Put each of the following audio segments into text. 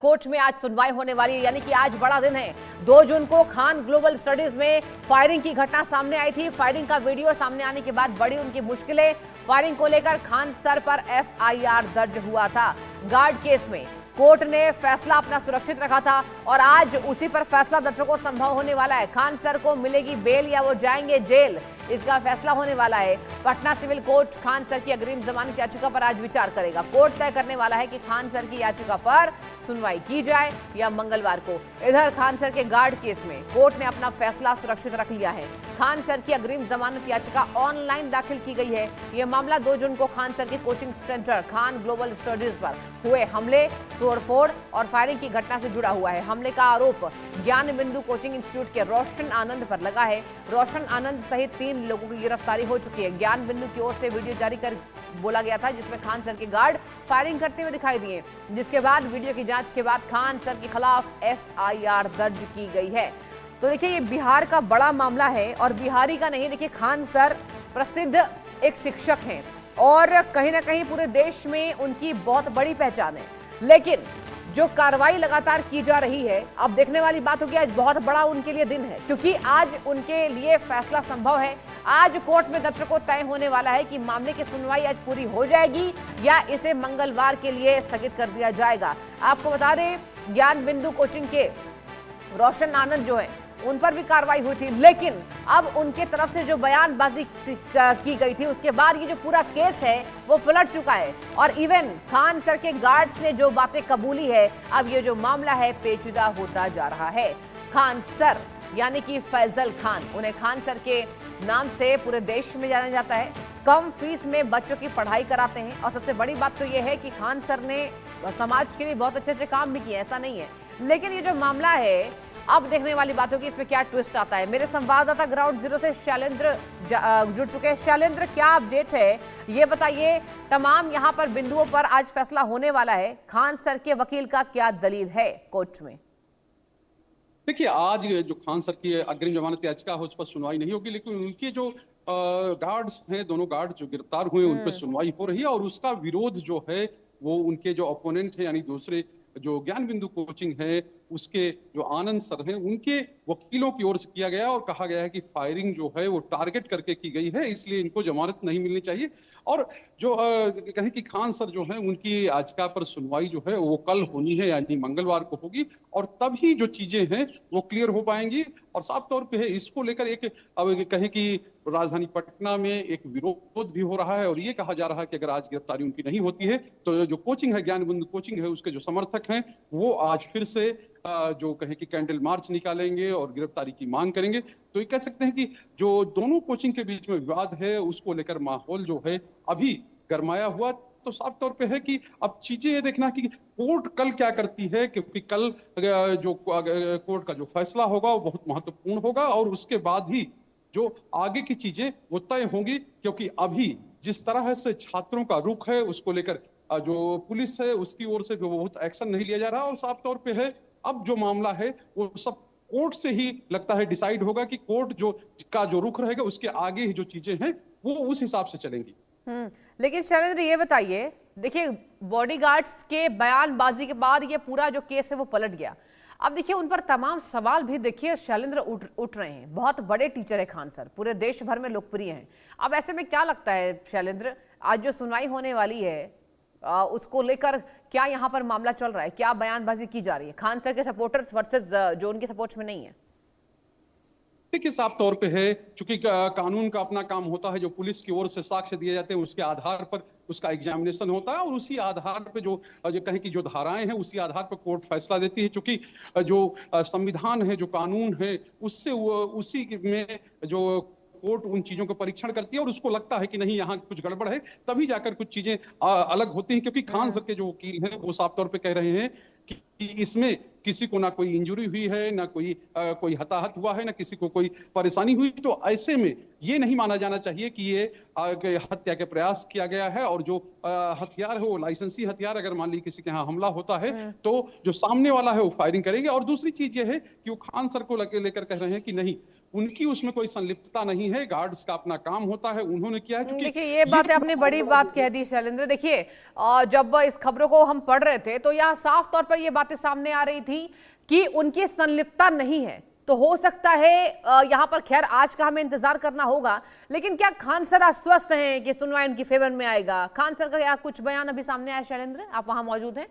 Court में आज सुनवाई होने वाली है, यानी कि आज बड़ा दिन है। 2 जून को खान ग्लोबल स्टडीज में फायरिंग की घटना सामने आई थी। फायरिंग का वीडियो सामने आने के बाद बढ़ी उनकी मुश्किलें। फायरिंग को लेकर खान सर पर एफआईआर दर्ज हुआ था। गार्ड केस में कोर्ट ने फैसला अपना सुरक्षित रखा था और आज उसी पर फैसला दर्शकों संभव होने वाला है। खान सर को मिलेगी बेल या वो जाएंगे जेल, इसका फैसला होने वाला है। Patna civil court Khan sir की अग्रिम जमानत याचिका पर आज विचार करेगा। कोर्ट तय करने वाला है कि खान सर की याचिका पर सुनवाई की जाए या मंगलवार को। इधर खान सर के गार्ड केस में कोर्ट ने अपना फैसला सुरक्षित रख लिया है। खान सर की अग्रिम जमानत याचिका ऑनलाइन दाखिल की गई है। यह मामला 2 जून को खान सर के coaching centre Khan global studies पर हुए हमले, तोड़फोड़ और फायरिंग की घटना से जुड़ा हुआ है। हमले का आरोप ज्ञान बिंदु कोचिंग इंस्टीट्यूट के रोशन आनंद पर लगा है। रोशन आनंद सहित 3 लोगों की गिरफ्तारी हो चुकी है। ज्ञान बिंदु की ओर से वीडियो जारी कर बोला गया था जिसमें खान सर के गार्ड फायरिंग करते हुए दिखाई दिए, जिसके बाद वीडियो की जांच के बाद खान सर के खिलाफ एफआईआर दर्ज की गई है। तो देखिए, ये बिहार का बड़ा मामला है और बिहारी का नहीं। देखिए, खान सर प्रसिद्ध एक शिक्षक हैं और कहीं ना कहीं पूरे देश में उनकी बहुत बड़ी पहचान है। लेकिन जो कार्रवाई लगातार की जा रही है, अब देखने वाली बात होगी। आज बहुत बड़ा उनके लिए दिन है क्योंकि आज उनके लिए फैसला संभव है। आज कोर्ट में दर्शकों तय होने वाला है कि मामले की सुनवाई आज पूरी हो जाएगी या इसे मंगलवार के लिए स्थगित कर दिया जाएगा। आपको बता दें, ज्ञान बिंदु कोचिंग के रोशन आनंद जो है उन पर भी कार्रवाई हुई थी, लेकिन अब उनके तरफ से जो बयानबाजी की गई थी उसके बाद ये जो पूरा केस है वो पलट चुका है। और इवन खान सर के गार्ड्स ने जो बातें कबूली है, अब ये जो मामला है पेचीदा होता जा रहा है। खान सर यानी कि फैजल खान, उन्हें खान सर के नाम से पूरे देश में जाना जाता है। कम फीस में बच्चों की पढ़ाई कराते हैं और सबसे बड़ी बात तो ये है कि खान सर ने समाज के लिए बहुत अच्छे अच्छे काम भी किए, ऐसा नहीं है। लेकिन ये जो मामला है, अब देखने वाली बात होगी इसमें क्या ट्विस्ट आता है। मेरे संवाददाता ग्राउंड जीरो से शैलेंद्र जुड़ चुके हैं। शैलेंद्र, क्या अपडेट है ये बताइए। तमाम यहाँ पर बिंदुओं पर आज फैसला होने वाला है। खान सर के वकील का क्या दलील है कोर्ट में? देखिए, आज जो खान सर की अग्रिम जमानत याचिका है उस पर सुनवाई नहीं होगी, लेकिन उनके जो गार्ड्स हैं, दोनों गार्ड जो गिरफ्तार हुए उन पर सुनवाई हो रही है। और उसका विरोध जो है वो उनके जो अपोनेंट है, यानी दूसरे जो ज्ञान बिंदु कोचिंग है उसके जो आनंद सर हैं, उनके वकीलों की ओर से किया गया और कहा गया है कि फायरिंग जो है वो टारगेट करके की गई है, इसलिए इनको जमानत नहीं मिलनी चाहिए। और जो कहें कि खान सर जो है उनकी याचिका पर सुनवाई जो है वो कल होनी है, यानी मंगलवार को होगी, और तभी जो चीजें हैं वो क्लियर हो पाएंगी। और साफ तौर पे है, इसको लेकर एक अब कहें कि राजधानी पटना में एक विरोध भी हो रहा है और ये कहा जा रहा है कि अगर आज गिरफ्तारी उनकी नहीं होती है तो जो कोचिंग है, ज्ञान बिंदु कोचिंग है, उसके जो समर्थक हैं वो आज फिर से जो कहे कि कैंडल मार्च निकालेंगे और गिरफ्तारी की मांग करेंगे। तो ये कह सकते हैं कि जो दोनों कोचिंग के बीच में विवाद है उसको लेकर माहौल जो है अभी गरमाया हुआ। तो साफ तौर पे है कि अब चीजें ये देखना कि कोर्ट कल क्या करती है, क्योंकि कल जो कोर्ट का जो फैसला होगा वो बहुत महत्वपूर्ण होगा और उसके बाद ही जो आगे की चीजें वो तय होंगी। क्योंकि अभी जिस तरह से छात्रों का रुख है उसको लेकर जो पुलिस है उसकी ओर से भी बहुत एक्शन नहीं लिया जा रहा। और साफ तौर पे है, अब जो मामला है वो सब कोर्ट से ही लगता है डिसाइड होगा कि कोर्ट जो रुख रहेगा उसके आगे ही जो चीजें हैं वो उस हिसाब से चलेंगी। लेकिन शैलेंद्र, ये बताइए, देखिए बॉडीगार्ड्स के बयानबाजी के बाद ये पूरा जो केस है वो पलट गया। अब देखिए, उन पर तमाम सवाल भी देखिए शैलेंद्र उठ रहे हैं। बहुत बड़े टीचर है खान सर, पूरे देश भर में लोकप्रिय हैं। अब ऐसे में क्या लगता है शैलेंद्र, आज जो सुनवाई होने वाली है उसको लेकर क्या यहाँ पर मामला चल रहा है, क्या बयानबाजी की जा रही है खान सर के सपोर्टर्स वर्सेस जो उनके सपोर्ट में नहीं है? देखिए, साफ तौर पे है, चूंकि कानून का अपना काम होता है, जो पुलिस की ओर से साक्ष्य दिए जाते हैं उसके आधार पर उसका एग्जामिनेशन होता है और उसी आधार पे जो कहें कि जो धाराएं हैं उसी आधार पर कोर्ट फैसला देती है। चूंकि जो संविधान है, जो कानून है, उससे उसी में जो कोर्ट उन चीजों का परीक्षण करती है और उसको लगता है कि नहीं यहाँ कुछ गड़बड़ है, तभी जाकर कुछ चीजें अलग होती हैं। क्योंकि खान सर के जो वकील हैं वो साफ तौर पे कह रहे हैं कि इसमें किसी को ना कोई इंजरी हुई है, ना कोई हताहत हुआ है, ना किसी को कोई परेशानी हुई। तो ऐसे में ये नहीं माना जाना चाहिए कि ये हत्या के प्रयास किया गया है। और जो हथियार है वो लाइसेंसी हथियार, अगर मान ली किसी के यहाँ हमला होता है तो जो सामने वाला है वो फायरिंग करेंगे। और दूसरी चीज ये है कि वो खान सर को लेकर कह रहे हैं कि नहीं, उनकी उसमें कोई संलिप्तता नहीं है, गार्ड्स का अपना काम होता है, उन्होंने किया है। क्योंकि देखिए ये बात आपने बड़ी बात कह दी शैलेंद्र। देखिए जब इस खबरों को हम पढ़ रहे थे तो यहाँ साफ तौर पर ये बातें सामने आ रही थी कि उनकी संलिप्तता नहीं है। तो हो सकता है यहाँ पर, खैर आज का हमें इंतजार करना होगा, लेकिन क्या खान सर आश्वस्त हैं कि सुनवाई उनकी फेवर में आएगा? खान सर का क्या कुछ बयान अभी सामने आया शैलेंद्र, आप वहां मौजूद हैं?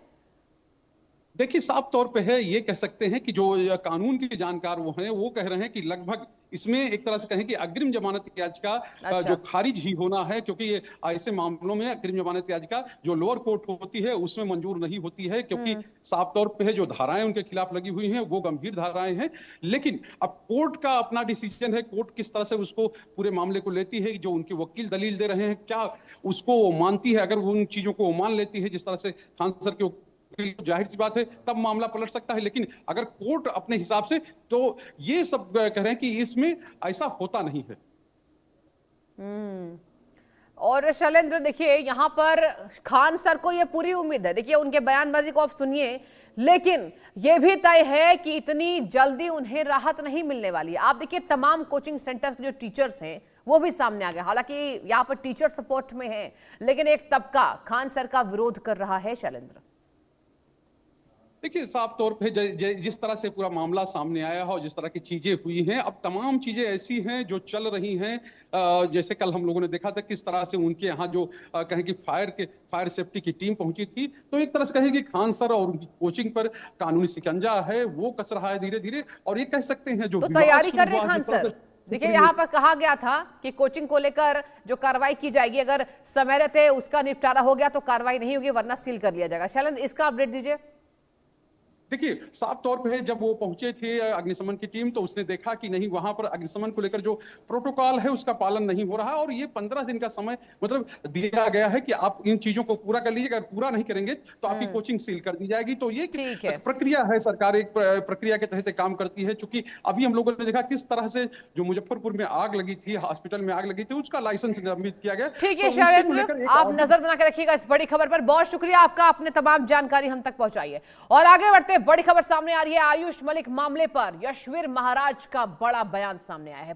देखिए साफ तौर पे है, ये कह सकते हैं कि जो कानून के जानकार वो हैं, वो कह रहे हैं कि लगभग इसमें एक तरह से कहें कि अग्रिम जमानत याचिका अच्छा। जो खारिज ही होना है, क्योंकि ये ऐसे मामलों में अग्रिम जमानत याचिका जो लोअर कोर्ट होती है उसमें मंजूर नहीं होती है, क्योंकि साफ तौर पे है जो धाराएं उनके खिलाफ लगी हुई हैं वो गंभीर धाराएं हैं। लेकिन अब कोर्ट का अपना डिसीजन है, कोर्ट किस तरह से उसको पूरे मामले को लेती है, जो उनके वकील दलील दे रहे हैं क्या उसको मानती है। अगर वो उन चीजों को मान लेती है जिस तरह से खान सर के, जाहिर सी बात है तब मामला पलट सकता है। लेकिन अगर कोर्ट अपने हिसाब से, तो ये सब कह रहे हैं कि इसमें ऐसा होता नहीं है। और शैलेंद्र देखिए यहाँ पर खान सर को ये पूरी उम्मीद है, देखिए उनके बयानबाजी को आप सुनिए, लेकिन ये भी तय है कि इतनी जल्दी उन्हें राहत नहीं मिलने वाली है। आप देखिए तमाम कोचिंग सेंटर्स के जो टीचर्स हैं वो भी सामने आ गए, हालांकि यहाँ पर टीचर सपोर्ट में है, लेकिन एक तबका खान सर का विरोध कर रहा है शैलेंद्र। देखिए साफ तौर पे जिस तरह से पूरा मामला सामने आया है और जिस तरह की चीजें हुई हैं, अब तमाम चीजें ऐसी हैं जो चल रही हैं। जैसे कल हम लोगों ने देखा था किस तरह से उनके यहाँ जो कहें कि फायर सेफ्टी की टीम पहुंची थी, तो एक तरह से कहें कि खान सर और उनकी कोचिंग पर कानूनी शिकंजा है वो कस रहा है धीरे धीरे। और ये कह सकते हैं जो तो तैयारी कर रहे खान सर। देखिए यहाँ पर कहा गया था कि कोचिंग को लेकर जो कार्रवाई की जाएगी, अगर समय रहते उसका निपटारा हो गया तो कार्रवाई नहीं होगी, वरना सील कर लिया जाएगा। शैलेंद्र इसका अपडेट दीजिए। देखिए साफ तौर पे जब वो पहुंचे थे अग्निशमन की टीम, तो उसने देखा कि नहीं वहां पर अग्निशमन को लेकर जो प्रोटोकॉल है उसका पालन नहीं हो रहा, और ये 15 दिन का समय मतलब दिया गया है कि आप इन चीजों को पूरा कर लीजिए, अगर पूरा नहीं करेंगे तो आपकी कोचिंग सील कर दी जाएगी। तो ये प्रक्रिया है, सरकार एक प्रक्रिया के तहत काम करती है। चूंकि अभी हम लोगों ने देखा किस तरह से जो मुजफ्फरपुर में आग लगी थी, हॉस्पिटल में आग लगी थी, उसका लाइसेंस निलंबित किया गया। ठीक है शैलेंद्र, आप नजर बना के रखिएगा इस बड़ी खबर पर। बहुत शुक्रिया आपका, आपने तमाम जानकारी हम तक पहुंचाई है। और आगे बढ़ते बड़ी खबर सामने आ रही है आयुष मलिक मामले पर। यशवीर महाराज का बड़ा बयान सामने आया है।